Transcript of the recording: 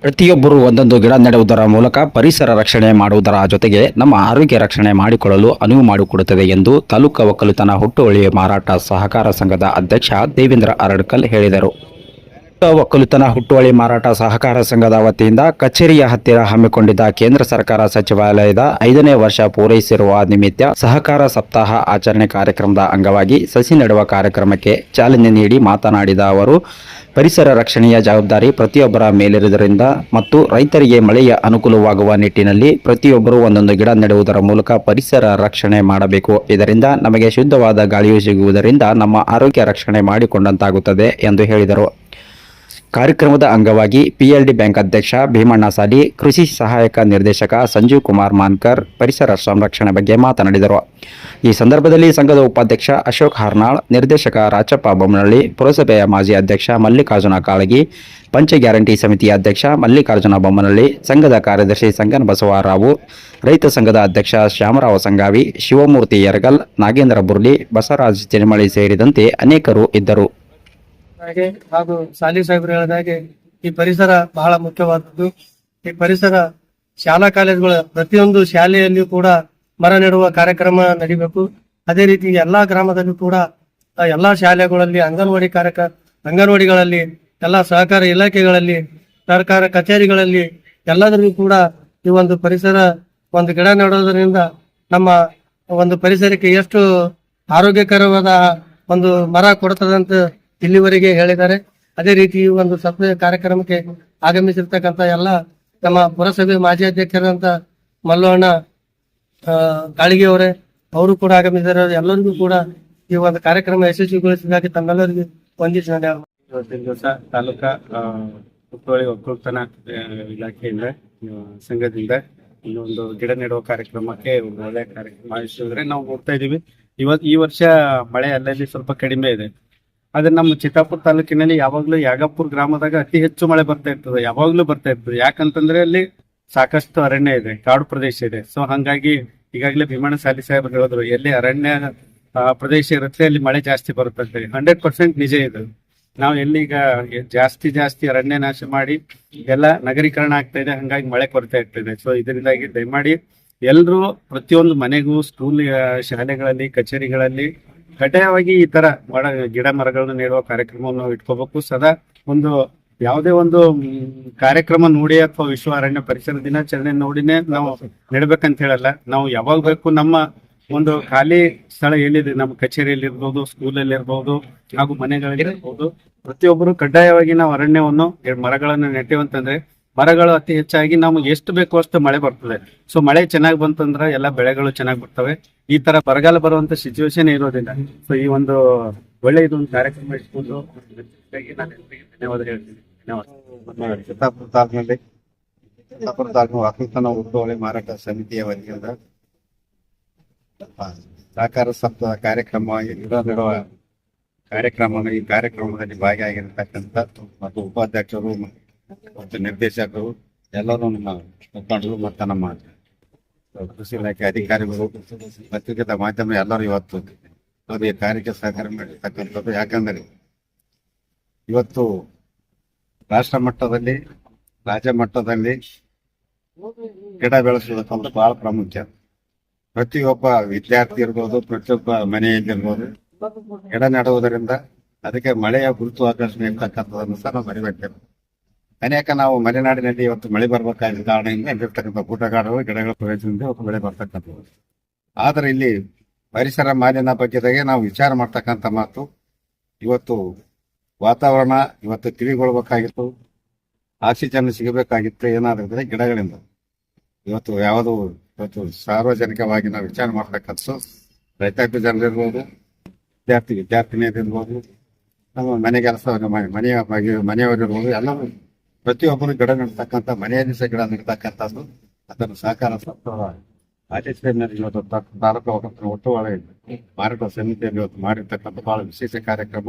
ಪ್ರತಿಯೊಬ್ಬರು ಒಂದೊಂದು ಗಿಡ ನೆಡುವುದರ ಮೂಲಕ ಪರಿಸರ ರಕ್ಷಣೆ ಮಾಡುವುದರ ಜೊತೆಗೆ ನಮ್ಮ ಆರೋಗ್ಯ ರಕ್ಷಣೆ ಮಾಡಿಕೊಳ್ಳಲು ಅನುವು ಮಾಡಿಕೊಡುತ್ತದೆ ಎಂದು ತಾಲೂಕು ಒಕ್ಕಲುತನ ಹುಟ್ಟುವಳಿ ಮಾರಾಟ ಸಹಕಾರ ಸಂಘದ ಅಧ್ಯಕ್ಷ ದೇವೇಂದ್ರ ಅರಡ್ಕಲ್ ಹೇಳಿದರು. ಒಕ್ಕಲುತನ ಹುಟ್ಟುವಳಿ ಮಾರಾಟ ಸಹಕಾರ ಸಂಘದ ವತಿಯಿಂದ ಕಚೇರಿಯ ಹತ್ತಿರ ಹಮ್ಮಿಕೊಂಡಿದ್ದ ಕೇಂದ್ರ ಸರ್ಕಾರ ಸಚಿವಾಲಯದ 5ನೇ ವರ್ಷ ಪೂರೈಸಿರುವ ನಿಮಿತ್ತ ಸಹಕಾರ ಸಪ್ತಾಹ ಆಚರಣೆ ಕಾರ್ಯಕ್ರಮದ ಅಂಗವಾಗಿ ಸಸಿ ನೆಡುವ ಕಾರ್ಯಕ್ರಮಕ್ಕೆ ಚಾಲನೆ ನೀಡಿ ಮಾತನಾಡಿದ ಅವರು, ಪರಿಸರ ರಕ್ಷಣೆಯ ಜವಾಬ್ದಾರಿ ಪ್ರತಿಯೊಬ್ಬರ ಮೇಲಿರುವುದರಿಂದ ಮತ್ತು ರೈತರಿಗೆ ಮಳೆಯ ಅನುಕೂಲವಾಗುವ ನಿಟ್ಟಿನಲ್ಲಿ ಪ್ರತಿಯೊಬ್ಬರು ಒಂದೊಂದು ಗಿಡ ನೆಡುವುದರ ಮೂಲಕ ಪರಿಸರ ರಕ್ಷಣೆ ಮಾಡಬೇಕು. ಇದರಿಂದ ನಮಗೆ ಶುದ್ಧವಾದ ಗಾಳಿಯು ಸಿಗುವುದರಿಂದ ನಮ್ಮ ಆರೋಗ್ಯ ರಕ್ಷಣೆ ಮಾಡಿಕೊಂಡಂತಾಗುತ್ತದೆ ಎಂದು ಹೇಳಿದರು. ಕಾರ್ಯಕ್ರಮದ ಅಂಗವಾಗಿ ಪಿಎಲ್ಡಿ ಬ್ಯಾಂಕ್ ಅಧ್ಯಕ್ಷ ಭೀಮಣ್ಣ ಸಾಲಿ, ಕೃಷಿ ಸಹಾಯಕ ನಿರ್ದೇಶಕ ಸಂಜೀವ್ ಕುಮಾರ್ ಮಾನ್ಕರ್ ಪರಿಸರ ಸಂರಕ್ಷಣೆ ಬಗ್ಗೆ ಮಾತನಾಡಿದರು. ಈ ಸಂದರ್ಭದಲ್ಲಿ ಸಂಘದ ಉಪಾಧ್ಯಕ್ಷ ಅಶೋಕ್ ಹಾರ್ನಾಳ್, ನಿರ್ದೇಶಕ ರಾಚಪ್ಪ ಬೊಮ್ಮನಹಳ್ಳಿ, ಪುರಸಭೆಯ ಮಾಜಿ ಅಧ್ಯಕ್ಷ ಮಲ್ಲಿಕಾರ್ಜುನ ಕಾಳಗಿ, ಪಂಚ ಗ್ಯಾರಂಟಿ ಸಮಿತಿಯ ಅಧ್ಯಕ್ಷ ಮಲ್ಲಿಕಾರ್ಜುನ ಬೊಮ್ಮನಹಳ್ಳಿ, ಸಂಘದ ಕಾರ್ಯದರ್ಶಿ ಸಂಗನ ಬಸವರಾವು, ರೈತ ಸಂಘದ ಅಧ್ಯಕ್ಷ ಶ್ಯಾಮರಾವ ಸಂಗಾವಿ, ಶಿವಮೂರ್ತಿ ಯರಗಲ್, ನಾಗೇಂದ್ರ ಬುರ್ಲಿ, ಬಸವರಾಜ್ ಚಿನಿಮಳಿ ಸೇರಿದಂತೆ ಅನೇಕರು ಇದ್ದರು. ಹಾಗೂ ಸಾಲಿ ಸಾಹೇಬರು ಹೇಳಿದಾಗೆ ಈ ಪರಿಸರ ಬಹಳ ಮುಖ್ಯವಾದದ್ದು. ಈ ಪರಿಸರ ಶಾಲಾ ಕಾಲೇಜುಗಳ ಪ್ರತಿಯೊಂದು ಶಾಲೆಯಲ್ಲಿಯೂ ಕೂಡ ಮರ ನೆಡುವ ಕಾರ್ಯಕ್ರಮ ನಡಿಬೇಕು. ಅದೇ ರೀತಿ ಎಲ್ಲಾ ಗ್ರಾಮದಲ್ಲೂ ಕೂಡ ಎಲ್ಲಾ ಶಾಲೆಗಳಲ್ಲಿ ಅಂಗನವಾಡಿಗಳಲ್ಲಿ ಎಲ್ಲಾ ಸಹಕಾರ ಇಲಾಖೆಗಳಲ್ಲಿ ಸರ್ಕಾರ ಕಚೇರಿಗಳಲ್ಲಿ ಎಲ್ಲದರಲ್ಲೂ ಕೂಡ ಈ ಒಂದು ಪರಿಸರ ಒಂದು ಗಿಡ ನೆಡೋದ್ರಿಂದ ನಮ್ಮ ಒಂದು ಪರಿಸರಕ್ಕೆ ಎಷ್ಟು ಆರೋಗ್ಯಕರವಾದ ಒಂದು ಮರ ಕೊಡುತ್ತದಂತ ಇಲ್ಲಿವರೆಗೆ ಹೇಳಿದ್ದಾರೆ. ಅದೇ ರೀತಿ ಒಂದು ಸಭೆ ಕಾರ್ಯಕ್ರಮಕ್ಕೆ ಆಗಮಿಸಿರ್ತಕ್ಕಂಥ ಎಲ್ಲ ನಮ್ಮ ಪುರಸಭೆ ಮಾಜಿ ಅಧ್ಯಕ್ಷರಂತ ಮಲ್ಲಣ್ಣ ಕಾಳಿಗೆ ಅವರೇ ಅವರು ಕೂಡ ಆಗಮಿಸಿದ್ದಾರೆ. ಎಲ್ಲರಿಗೂ ಕೂಡ ಈ ಒಂದು ಕಾರ್ಯಕ್ರಮ ಯಶಸ್ವಿಗೊಳಿಸಿದಾಗ ತಮ್ಮೆಲ್ಲರಿಗೂ ವಂದಿಸಿದ ಇವತ್ತಿನ ದಿವಸ ತಾಲೂಕಾ ಹುಟ್ಟುವಳಿ ಒಕ್ಕಲುತನ ಇಲಾಖೆಯಿಂದ ಸಂಘದಿಂದ ಇನ್ನೊಂದು ಗಿಡ ನೆಡುವ ಕಾರ್ಯಕ್ರಮಕ್ಕೆ ಒಂದು ಒಳ್ಳೆಯ ಕಾರ್ಯಕ್ರಮ ಆಯೋಜಿಸಿದ್ರೆ ನಾವು ಹೋಗ್ತಾ ಇದೀವಿ. ಈ ವರ್ಷ ಮಳೆ ಅಲ್ಲಲ್ಲಿ ಸ್ವಲ್ಪ ಕಡಿಮೆ ಇದೆ. ಆದ್ರೆ ನಮ್ಮ ಚಿತ್ತಾಪುರ ತಾಲೂಕಿನಲ್ಲಿ ಯಾವಾಗ್ಲೂ ಯಾಗಪುರ ಗ್ರಾಮದಾಗ ಅತಿ ಹೆಚ್ಚು ಮಳೆ ಬರ್ತಾ ಇರ್ತದೆ, ಯಾವಾಗ್ಲೂ ಬರ್ತಾ ಇರ್ತದೆ. ಯಾಕಂತಂದ್ರೆ ಅಲ್ಲಿ ಸಾಕಷ್ಟು ಅರಣ್ಯ ಇದೆ, ಕಾಡು ಪ್ರದೇಶ ಇದೆ. ಸೊ ಹಂಗಾಗಿ ಈಗಾಗಲೇ ಭೀಮಣ್ಣ ಸಾಲಿ ಸಾಹೇಬರು ಹೇಳಿದ್ರು, ಎಲ್ಲಿ ಅರಣ್ಯ ಪ್ರದೇಶ ಇರುತ್ತೆ ಅಲ್ಲಿ ಮಳೆ ಜಾಸ್ತಿ ಬರುತ್ತೆ. 100% ನಿಜ ಇದು. ನಾವು ಎಲ್ಲಿಗ ಜಾಸ್ತಿ ಅರಣ್ಯ ನಾಶ ಮಾಡಿ ಎಲ್ಲ ನಗರೀಕರಣ ಆಗ್ತಾ ಇದೆ, ಹಂಗಾಗಿ ಮಳೆ ಕೊರತೆ ಆಗ್ತಿದೆ. ಸೊ ಇದರಿಂದಾಗಿ ದಯಮಾಡಿ ಎಲ್ರು ಪ್ರತಿಯೊಂದು ಮನೆಗೂ, ಸ್ಕೂಲ್, ಶಾಲೆಗಳಲ್ಲಿ, ಕಚೇರಿಗಳಲ್ಲಿ ಕಡ್ಡಾಯವಾಗಿ ಈ ತರ ಗಿಡ ಮರಗಳನ್ನು ನೆಡುವ ಕಾರ್ಯಕ್ರಮವನ್ನು ಇಟ್ಕೋಬೇಕು. ಸದಾ ಒಂದು ಯಾವುದೇ ಒಂದು ಕಾರ್ಯಕ್ರಮ ನೋಡಿ ಅಥವಾ ವಿಶ್ವ ಅರಣ್ಯ ಪರಿಸರ ದಿನಾಚರಣೆ ನೋಡಿನೇ ನಾವು ನೆಡ್ಬೇಕಂತ ಹೇಳಲ್ಲ. ನಾವು ಯಾವಾಗ ಬೇಕು ನಮ್ಮ ಒಂದು ಖಾಲಿ ಸ್ಥಳ ಏನಿದೆ, ನಮ್ಮ ಕಚೇರಿಯಲ್ಲಿ ಇರ್ಬೋದು, ಸ್ಕೂಲಲ್ಲಿ ಇರ್ಬೋದು, ಹಾಗೂ ಮನೆಗಳಲ್ಲಿ ಇರ್ಬೋದು, ಪ್ರತಿಯೊಬ್ಬರು ಕಡ್ಡಾಯವಾಗಿ ನಾವು ಅರಣ್ಯವನ್ನು ಮರಗಳನ್ನು ನೆಟ್ಟಿವಂತಂದ್ರೆ ಮರಗಳು ಅತಿ ಹೆಚ್ಚಾಗಿ ನಮ್ಗೆ ಎಷ್ಟು ಬೇಕೋ ಅಷ್ಟು ಮಳೆ ಬರ್ತದೆ. ಸೊ ಮಳೆ ಚೆನ್ನಾಗಿ ಬಂತಂದ್ರೆ ಎಲ್ಲ ಬೆಳೆಗಳು ಚೆನ್ನಾಗಿ ಬರ್ತವೆ. ಈ ತರ ಬರಗಾಲ ಬರುವಂತ ಸಿಚುವೇಶನ್ ಇರೋದಿಲ್ಲ. ಸೊ ಈ ಒಂದು ಒಳ್ಳೆ ಇದೊಂದು ಕಾರ್ಯಕ್ರಮ ಇಟ್ಕೊಂಡು ಧನ್ಯವಾದ ಹೇಳ್ತೀನಿ. ಧನ್ಯವಾದ. ಚಿತ್ತಾಪುರ ತಾಲೂಕು ಒಕ್ಕಲುತನ ಹುಟ್ಟುವಳಿ ಮಾರಾಟ ಸಮಿತಿಯ ವತಿಯಿಂದ ಸಹಕಾರ ಸಪ್ತಾಹ ಕಾರ್ಯಕ್ರಮವಾಗಿ ಗಿಡ ನೆಡುವ ಈ ಕಾರ್ಯಕ್ರಮದಲ್ಲಿ ಭಾಗಿಯಾಗಿರ್ತಕ್ಕಂಥ ಮತ್ತು ಉಪಾಧ್ಯಕ್ಷರು ಮತ್ತು ನಿರ್ದೇಶಕರು, ಎಲ್ಲರೂ ನಮ್ಮ ಮುಖಂಡರು ಮತ್ತು ನಮ್ಮ ಕೃಷಿ ಇಲಾಖೆ ಅಧಿಕಾರಿಗಳು, ಪತ್ರಿಕೆದ ಮಾಧ್ಯಮ ಎಲ್ಲರೂ ಇವತ್ತು ಈ ಕಾರ್ಯಕ್ಕೆ ಸಹಕಾರ ಮಾಡಿರ್ತಕ್ಕಂಥದ್ದು. ಯಾಕಂದರೆ ಇವತ್ತು ರಾಷ್ಟ್ರ ಮಟ್ಟದಲ್ಲಿ, ರಾಜ್ಯ ಮಟ್ಟದಲ್ಲಿ ಗಿಡ ಬೆಳೆಸುವುದಕ್ಕಂತ ಬಹಳ ಪ್ರಾಮುಖ್ಯ. ಪ್ರತಿಯೊಬ್ಬ ವಿದ್ಯಾರ್ಥಿ ಇರ್ಬೋದು, ಪ್ರತಿಯೊಬ್ಬ ಮನೆಯಲ್ಲಿರ್ಬೋದು, ಗಿಡ ನೆಡುವುದರಿಂದ ಅದಕ್ಕೆ ಮಳೆಯ ಗುರುತು ಆಕರ್ಷಣೆ ಇರ್ತಕ್ಕಂಥದ್ದನ್ನು ಸಹ ನಾವು ಮರಿಬೇಕು. ಅನೇಕ ನಾವು ಮಲೆನಾಡಿನಲ್ಲಿ ಇವತ್ತು ಮಳೆ ಬರ್ಬೇಕಾದ ಕಾರಣದಿಂದ ಇಲ್ಲಿರ್ತಕ್ಕಂಥ ಗುಡ್ಡಗಾಡು ಗಿಡಗಳ ಪ್ರಯೋಜನದಿಂದ ಇವತ್ತು ಮಳೆ ಬರ್ತಕ್ಕಂಥದ್ದು. ಆದರೆ ಇಲ್ಲಿ ಪರಿಸರ ಮಾಲಿನ್ಯ ಬಗ್ಗೆದಾಗೆ ನಾವು ವಿಚಾರ ಮಾಡ್ತಕ್ಕಂಥ ಮಾತು, ಇವತ್ತು ವಾತಾವರಣ ಇವತ್ತು ತಿಳಿಗೊಳ್ಬೇಕಾಗಿತ್ತು, ಆಕ್ಸಿಜನ್ ಸಿಗಬೇಕಾಗಿತ್ತು ಏನಾದ್ರೆ ಗಿಡಗಳಿಂದ. ಇವತ್ತು ಸಾರ್ವಜನಿಕವಾಗಿ ನಾವು ವಿಚಾರ ಮಾಡ್ತಕ್ಕಂಥ ರೈತಾಪಿ ಜನರಿರ್ಬೋದು, ವಿದ್ಯಾರ್ಥಿನಿಯರಿರ್ಬೋದು, ನಮ್ಮ ಮನೆ ಕೆಲಸ ಮನೆಯವರಿರ್ಬೋದು, ಎಲ್ಲರೂ ಪ್ರತಿಯೊಬ್ಬರು ಗಿಡ ನೆಡ್ತಕ್ಕಂಥ, ಮನೆಯಲ್ಲಿ ಸಹ ಗಿಡ ನೆಡ್ತಕ್ಕಂಥದ್ದು ಅದನ್ನು ಸಹಕಾರ ಆಚರಣೆಯಲ್ಲಿ ಇವತ್ತು ತಾಲೂಕು ಒಕ್ಕಲುತನ ಹುಟ್ಟುವಳಿ ಮಾರಾಟ ಸಮಿತಿಯಲ್ಲಿ ಇವತ್ತು ಮಾಡಿರ್ತಕ್ಕಂಥ ಬಹಳ ವಿಶೇಷ ಕಾರ್ಯಕ್ರಮ.